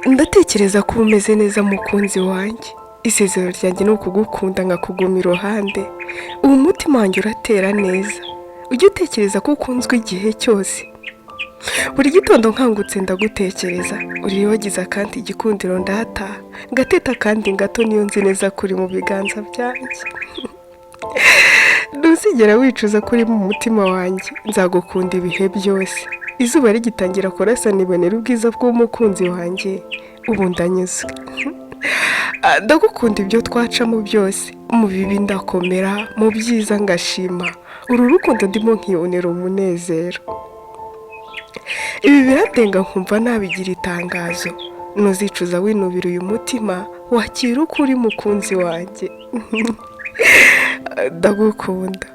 Ndatekereza ko umeze neza mukunzi wanjye. Isezerano ryanjye ni ukugukunda nkakuguma iruhande. Ubu umutima wanjye uratera neza. Ujye utekereza ko ukunzwe igihe cyose. Buri gitondo nkangutse ndagutekereza. Uri wagize akandi igikundiro ndataha. Ngateta kandi ngato niyo nzi neza kuri mu biganza byanjye. Ntuzigera wicuza kuri mu mutima wanjye. Nzagukunda ibihe byose. Izuba rigitangira kurasa nibonera ubwiza bw'umukunzi wanjye. Ubu ndanyuzwe. Ndagukunda ibyo twacamo byose. Mu bibi ndakomera, mu byiza ngashima. Uru rukundo ndimo nkibonera umunezero. Ibi biradenga nkumva nabigira itangazo. Ntuzicuza winubira uyu mutima. Wakira uko uri mukunzi wanjye. Ndagukunda.